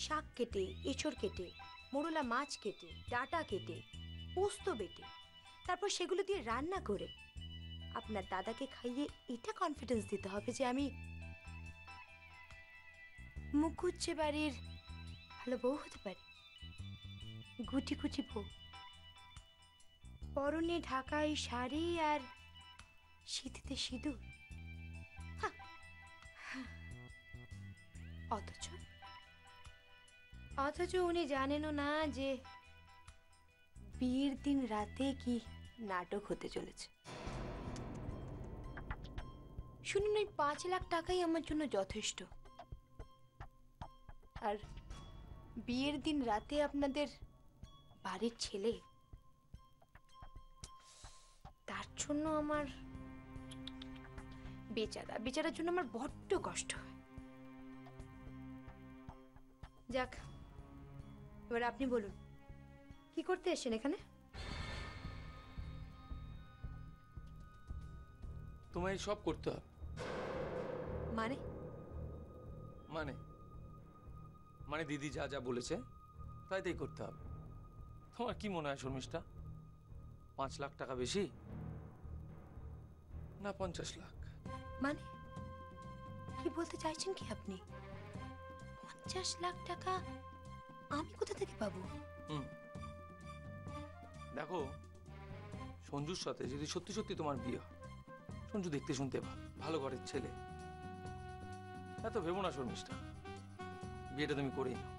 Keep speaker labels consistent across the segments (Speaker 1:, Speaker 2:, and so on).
Speaker 1: শাক কেটে, এঁচড় কেটে, মোড়লা মাছ কেটে, ডাঁটা কেটে, পোস্ত বেটে, তারপর সেগুলো দিয়ে রান্না করে আপনার দাদাকে খাইয়ে এটা কনফিডেন্স দিতে হবে যে আমি মুকুজ্জে বাড়ির ভালো বউ হতে পারি। গুটি গুটি বউ, পরনে ঢাকাই শাড়ি আর সিঁথিতে সিঁদুর। অথচ অথচ উনি জানেনও না যে বিয়ের দিন রাতে কি নাটক হতে চলেছে। শুনুন, ওই 5 লাখ টাকাই আমার জন্য যথেষ্ট। আর বিয়ের দিন রাতে আপনাদের বাড়ির ছেলে, তার জন্য আমার বেচারার জন্য আমার বড্ড কষ্ট হয়। যাক, এবার আপনি বলুন, কি করতে এসেছেন এখানে?
Speaker 2: তোমায় সব করতে হবে।
Speaker 1: মানে?
Speaker 2: মানে মানে দিদি যা যা বলেছে তাই তাই করতে হবে। তোমার কি মনে হয় শর্মিষ্ঠা, 5 লাখ টাকা বেশি না 50 লাখ?
Speaker 1: মানে কি বলতে চাইছেন কি আপনি? 50 লাখ টাকা আমি কোথা থেকে পাবো?
Speaker 2: দেখো, সঞ্জুর সাথে যদি সত্যি সত্যি তোমার বিয়ে হয়, সঞ্জু দেখতে শুনতে ভালো ঘরের ছেলে, এত ভেবো না শর্মিষ্ঠা। বিয়েটা তুমি করেই নাও।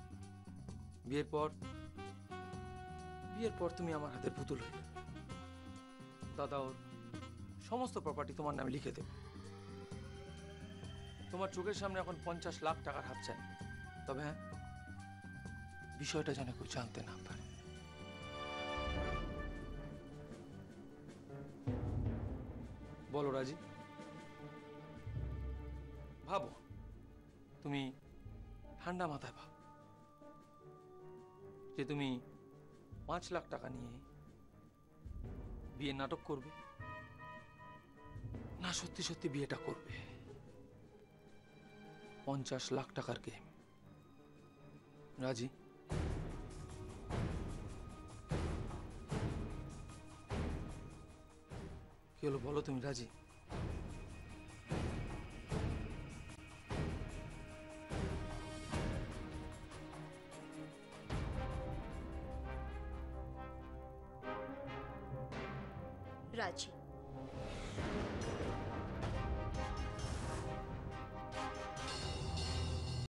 Speaker 2: বিয়ের পর তুমি আমার হাতের পুতুল হয়ে যাবে। দাদা ওর সমস্ত প্রপার্টি তোমার নামে লিখে দেবে। তোমার চোখের সামনে এখন 50 লাখ টাকার হাত চাই। তবে হ্যাঁ, বিষয়টা যেন কেউ জানতে না পারে। বলো রাজি? ভাবো, তুমি ঠান্ডা মাথায় ভাবো যে তুমি 5 লাখ টাকা নিয়ে বিয়ে নাটক করবে, না সত্যি সত্যি বিয়েটা করবে। 50 লাখ টাকার গেম। রাজি? কি হলো বলো, তুমি রাজি?
Speaker 1: রাজি।